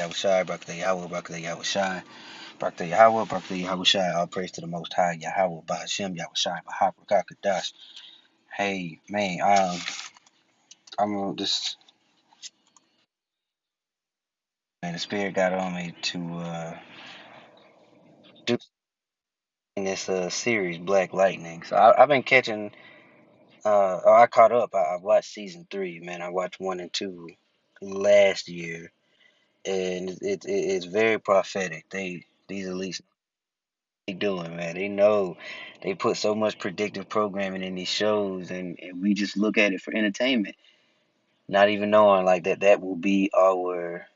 Yahushai, Barakatah Yahweh, Barakatah Yahushai, Barakatah Yahweh, Barakatah Yahushai, all praise to the Most High, Yahweh, Bahashem, Yahushai, Baharakakadash. Hey, man, I'm just, man, the Spirit got on me to do in this series, Black Lightning. So I've been catching, I caught up. I watched season three, man. I watched one and two last year, and it's very prophetic. These elites they doing, man. They know they put so much predictive programming in these shows, and we just look at it for entertainment, not even knowing like that will be our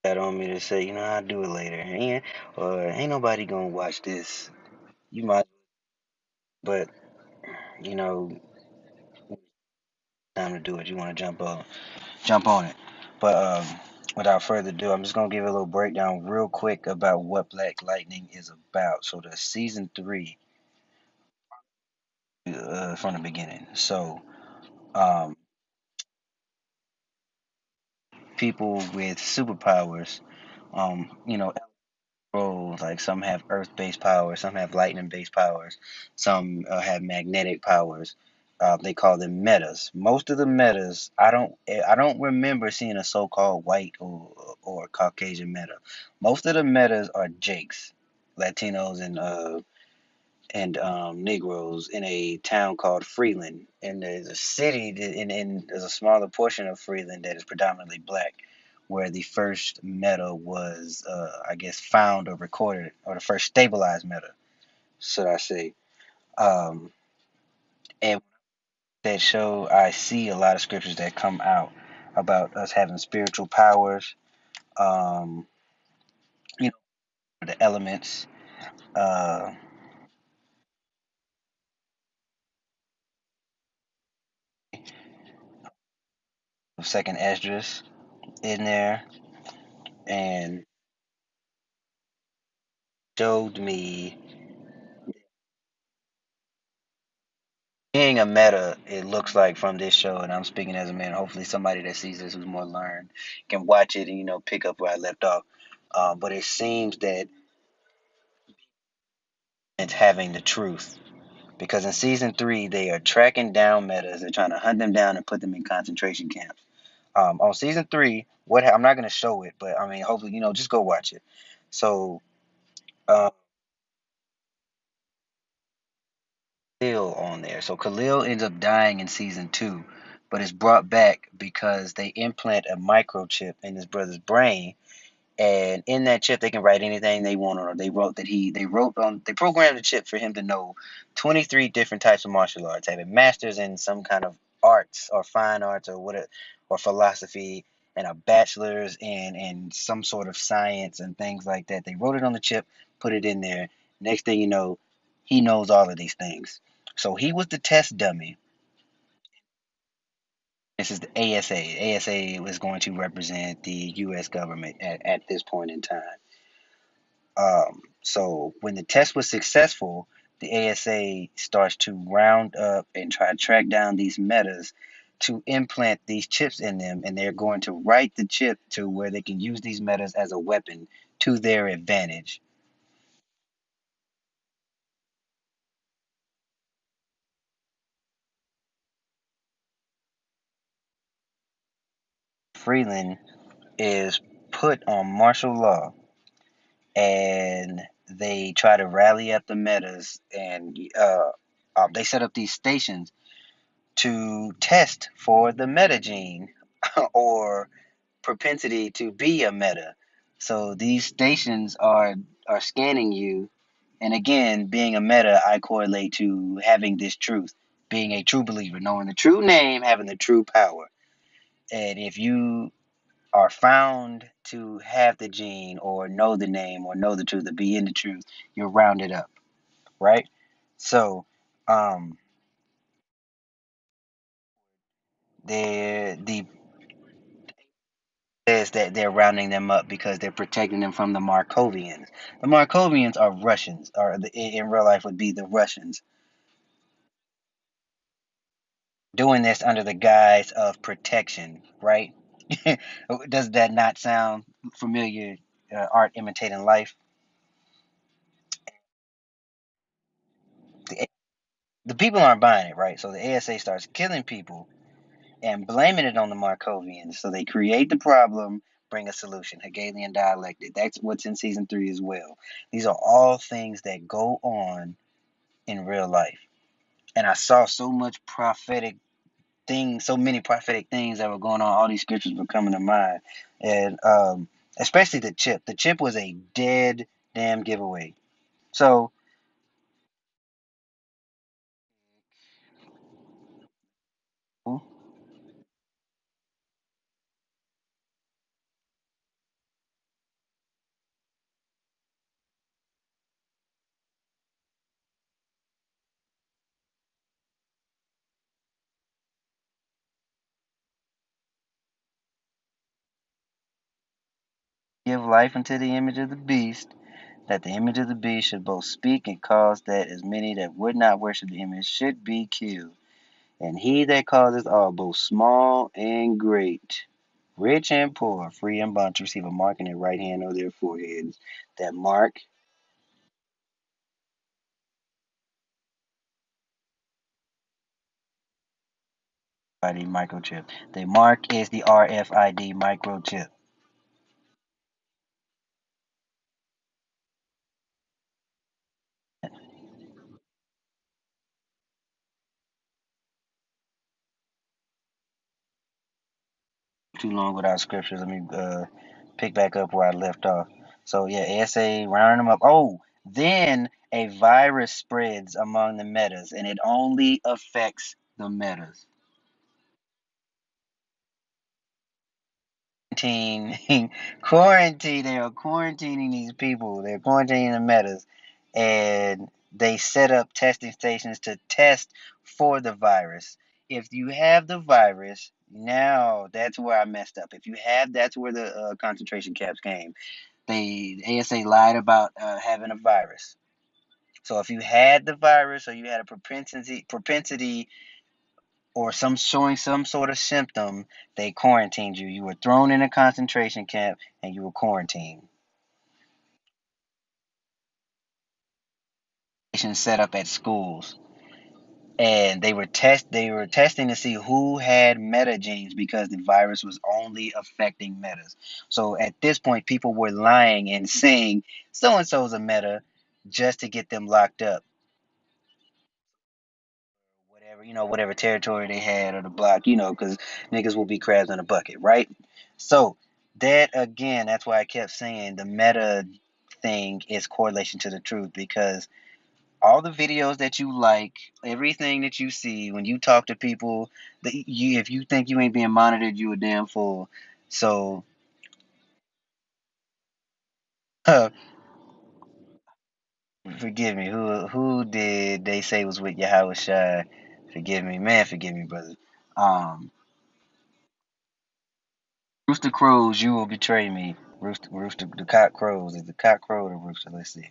that on me to say, I'll do it later, or ain't nobody gonna watch this. You might, but you know, time to do it. You want to jump on it. But without further ado, I'm just gonna give a little breakdown real quick about what Black Lightning is about. So the season three, from the beginning. So um, people with superpowers, roles like some have earth-based powers, some have lightning-based powers, some have magnetic powers. They call them metas. Most of the metas, I don't remember seeing a so-called white or Caucasian meta. Most of the metas are Jakes, Latinos and Negroes in a town called Freeland. And there's a city and there's a smaller portion of Freeland that is predominantly black, where the first meta was, I guess, found or recorded, or the first stabilized meta, should I say. Um, and that show, I see a lot of scriptures that come out about us having spiritual powers, um, you the elements, uh, second Esdras in there, and showed me being a meta, it looks like from this show, and I'm speaking as a man. Hopefully, somebody that sees this who's more learned can watch it and pick up where I left off. But it seems that it's having the truth because in season three they are tracking down metas. They're trying to hunt them down and put them in concentration camps. On season three, I'm not going to show it, but I mean, hopefully, just go watch it. So, Khalil on there. So Khalil ends up dying in season two, but is brought back because they implant a microchip in his brother's brain, and in that chip they can write anything they want on it. They programmed the chip for him to know 23 different types of martial arts, having masters in some kind of arts or fine arts or philosophy, and a bachelor's in some sort of science and things like that. They wrote it on the chip, put it in there. Next thing you know, he knows all of these things. So he was the test dummy. This is the ASA. ASA was going to represent the U.S. government at this point in time. So when the test was successful, the ASA starts to round up and try to track down these metas to implant these chips in them, and they're going to write the chip to where they can use these metas as a weapon to their advantage. Freeland is put on martial law, and they try to rally up the metas, and they set up these stations to test for the meta gene or propensity to be a meta. So these stations are scanning you, and again, being a meta, I correlate to having this truth, being a true believer, knowing the true name, having the true power. And if you are found to have the gene or know the name or know the truth or be in the truth, you're rounded up, right? So um, the says that they're rounding them up because they're protecting them from the Markovians. The Markovians are Russians, or in real life would be the Russians. doing this under the guise of protection, right? Does that not sound familiar? Art imitating life. The, the people aren't buying it, right? So the ASA starts killing people and blaming it on the Markovians. So they create the problem, bring a solution. Hegelian dialectic. That's what's in season 3 as well. These are all things that go on in real life. And I saw so many prophetic things that were going on. All these scriptures were coming to mind, and especially the chip. The chip was a dead damn giveaway. So give life unto the image of the beast, that the image of the beast should both speak and cause that as many that would not worship the image should be killed. And he that causeth all, both small and great, rich and poor, free and bond, to receive a mark in their right hand or their foreheads. That mark, RFID microchip. The mark is the RFID microchip. Too long without scriptures. Let me pick back up where I left off. So yeah, ASA rounding them up. Oh, then a virus spreads among the metas, and it only affects the metas. Quarantine, quarantine. They are quarantining these people. They're quarantining the metas, and they set up testing stations to test for the virus. If you have the virus, now that's where I messed up. If you have, that's where the concentration camps came. The ASA lied about having a virus. So if you had the virus or you had a propensity or some showing some sort of symptom, they quarantined you. You were thrown in a concentration camp and you were quarantined. Set up at schools, and they were testing to see who had meta genes because the virus was only affecting metas. So at this point, people were lying and saying so and so's a meta just to get them locked up. Whatever, whatever territory they had or the block, because niggas will be crabs in a bucket, right? So that again, that's why I kept saying the meta thing is correlation to the truth, because all the videos that you like, everything that you see when you talk to people, if you think you ain't being monitored, you a damn fool. So forgive me. Who did they say was with Yahweh Shai? Forgive me, man. Forgive me, brother. Um, Rooster crows, you will betray me. Rooster, the cock crows. Is the cock crow or rooster? Let's see.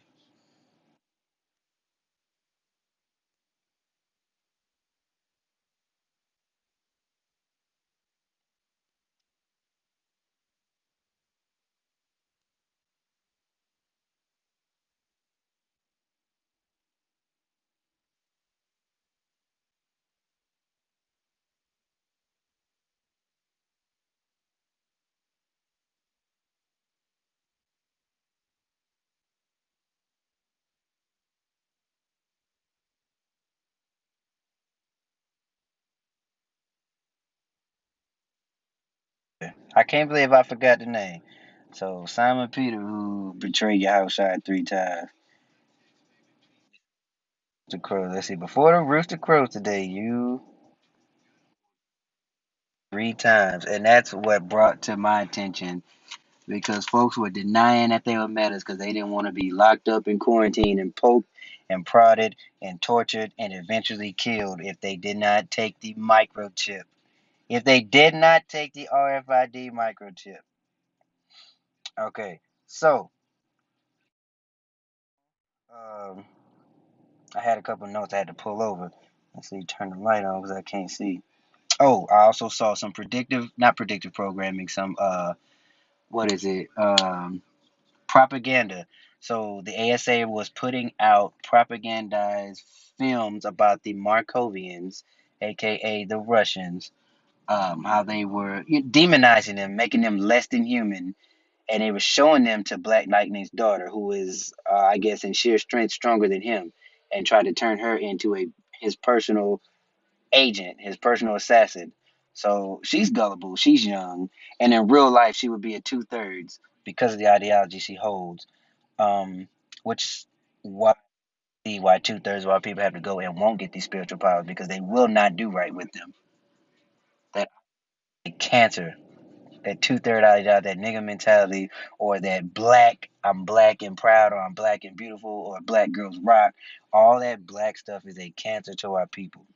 I can't believe I forgot the name. So Simon Peter, who betrayed your house shot 3 times. The crow. Let's see. Before the rooster crows today, you 3 times, and that's what brought to my attention because folks were denying that they were metas because they didn't want to be locked up in quarantine and poked and prodded and tortured and eventually killed if they did not take the microchip. If they did not take the RFID microchip. Okay, so um, I had a couple notes I had to pull over. Let's see, turn the light on because I can't see. Oh, I also saw some predictive, not predictive programming, some what is it? Propaganda. So the ASA was putting out propagandized films about the Markovians, aka the Russians, how they were demonizing them, making them less than human, and they were showing them to Black Lightning's daughter, who is, I guess, in sheer strength stronger than him, and tried to turn her into a his personal agent, his personal assassin. So she's gullible, she's young, and in real life she would be a two-thirds because of the ideology she holds. Which why why two-thirds of our people have to go and won't get these spiritual powers because they will not do right with them. That cancer, that two-third ideology, that nigga mentality, or that black, I'm black and proud, or I'm black and beautiful, or black girls rock. All that black stuff is a cancer to our people.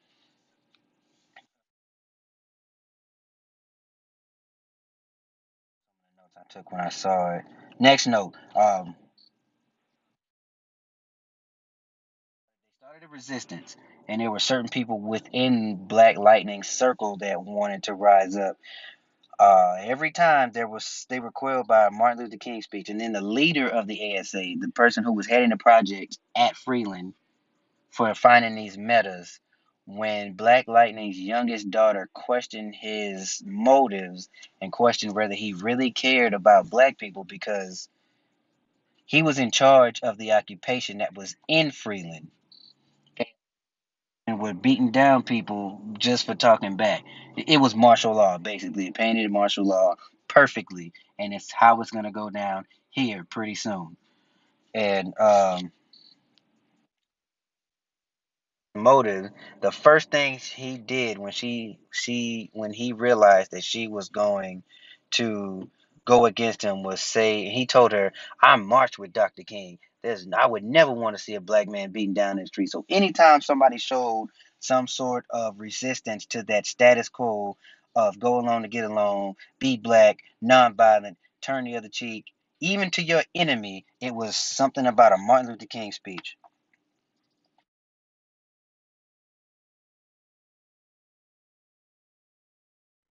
Notes I took when I saw it. Next note. They started a resistance, and there were certain people within Black Lightning's circle that wanted to rise up. Every time they were quelled by Martin Luther King's speech, and then the leader of the ASA, the person who was heading the project at Freeland for finding these metas, when Black Lightning's youngest daughter questioned his motives and questioned whether he really cared about black people because he was in charge of the occupation that was in Freeland and were beating down people just for talking back. It was martial law, basically. It painted martial law perfectly, and it's how it's going to go down here pretty soon. And motive, the first thing he did when when he realized that she was going to go against him was say he told her, I marched with Dr. King. I would never want to see a black man beaten down in the street. So anytime somebody showed some sort of resistance to that status quo of go along to get along, be black, nonviolent, turn the other cheek, even to your enemy, it was something about a Martin Luther King speech.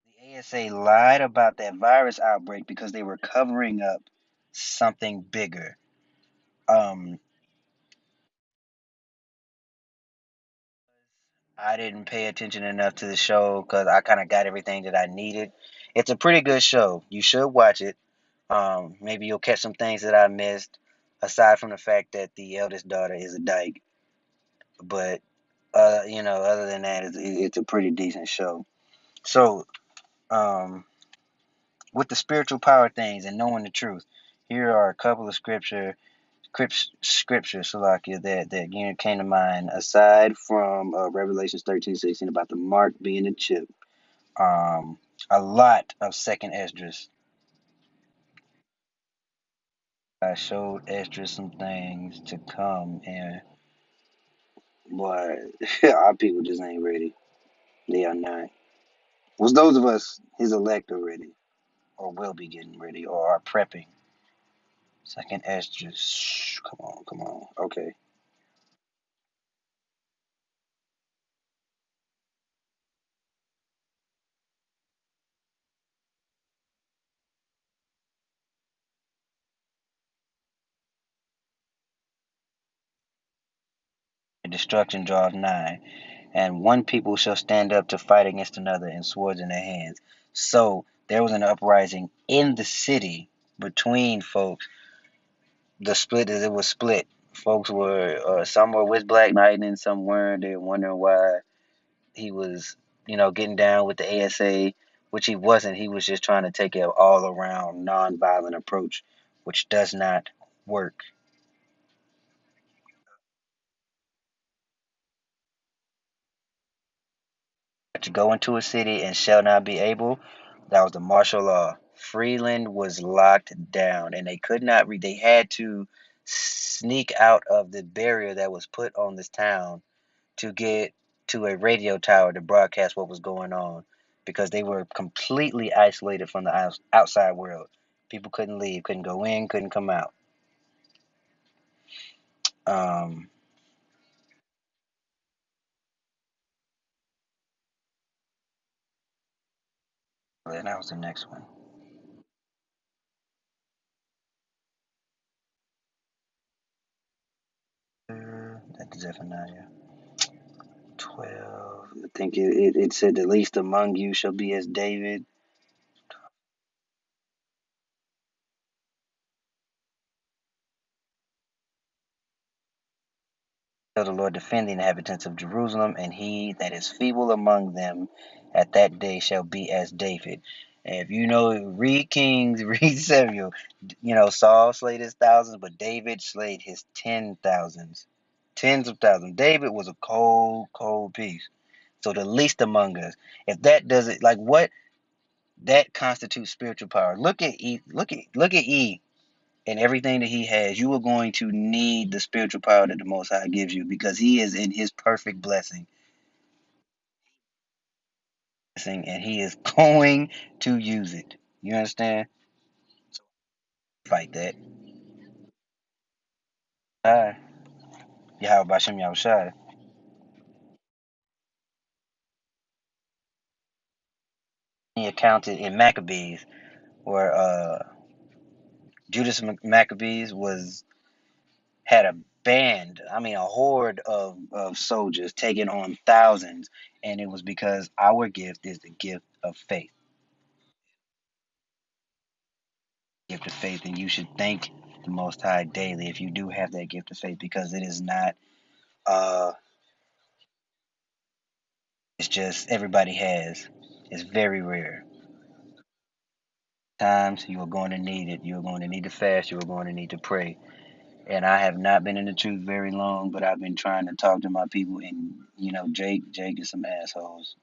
The ASA lied about that virus outbreak because they were covering up something bigger. Um, I didn't pay attention enough to the show because I kind of got everything that I needed. It's a pretty good show. You should watch it. Maybe you'll catch some things that I missed, aside from the fact that the eldest daughter is a dyke. But other than that, it's a pretty decent show. So, um, with the spiritual power things and knowing the truth, here are a couple of scripture, Salakia, that came to mind aside from Revelations 13:16 about the mark being a chip. Um, a lot of Second Esdras. I showed Esdras some things to come, and boy, our people just ain't ready. They are not. Was those of us his elect are ready, or will be getting ready, or are prepping. Second Esdras. Come on, come on. Okay. Destruction draws nigh, and one people shall stand up to fight against another, and swords in their hands. So there was an uprising in the city between folks. The split is it was split. Folks were some were with Black Knight and some weren't. They were wondering why he was, getting down with the ASA, which he wasn't. He was just trying to take an all around non-violent approach, which does not work. To go into a city and shall not be able. That was the martial law. Freeland was locked down, and they could not read. They had to sneak out of the barrier that was put on this town to get to a radio tower to broadcast what was going on, because they were completely isolated from the outside world. People couldn't leave, couldn't go in, couldn't come out. Um, And that was the next one. That's Zephaniah 12. I think it said the least among you shall be as David. Shall the Lord defend the inhabitants of Jerusalem, and he that is feeble among them at that day shall be as David. And if you know, read Kings, read Samuel. Saul slayed his thousands, but David slayed his 10,000s. Tens of thousands. David was a cold, cold piece. So the least among us. If that doesn't, like, what that constitutes spiritual power. Look at E. Look at E and everything that he has. You are going to need the spiritual power that the Most High gives you, because he is in his perfect blessing, and he is going to use it. You understand? Fight that. Yahweh Bashem Yahushai. He accounted in Maccabees, where Judas Maccabees was had a band, I mean a horde of soldiers taking on thousands, and it was because our gift is the gift of faith. Gift of faith, and you should thank the Most High daily if you do have that gift of faith, because it is not. Uh, it's just everybody has. It's very rare. Times you are going to need it. You are going to need to fast. You are going to need to pray. And I have not been in the truth very long, but I've been trying to talk to my people. And Jake is some assholes.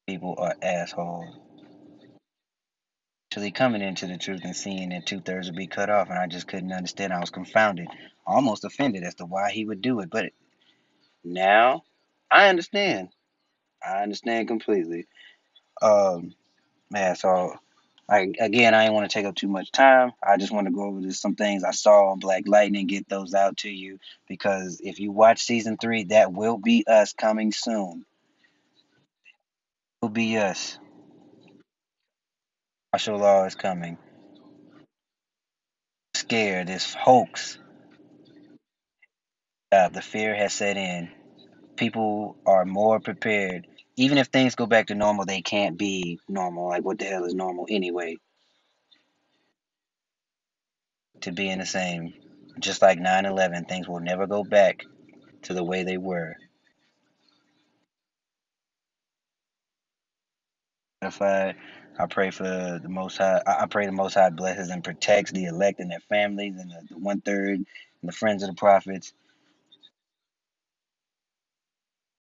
People are assholes. Actually coming into the truth and seeing that two-thirds would be cut off, and I just couldn't understand. I was confounded, almost offended as to why he would do it. But now I understand. I understand completely. Man, so I didn't want to take up too much time. I just want to go over just some things I saw on Black Lightning, get those out to you, because if you watch season 3, that will be us coming soon. Will be us. Martial law is coming. Scared. This hoax. The fear has set in. People are more prepared. Even if things go back to normal, they can't be normal. Like, what the hell is normal anyway? To being the same. Just like 9/11, things will never go back to the way they were. I pray for the Most High. I pray the Most High blesses and protects the elect and their families, and the one third and the friends of the prophets.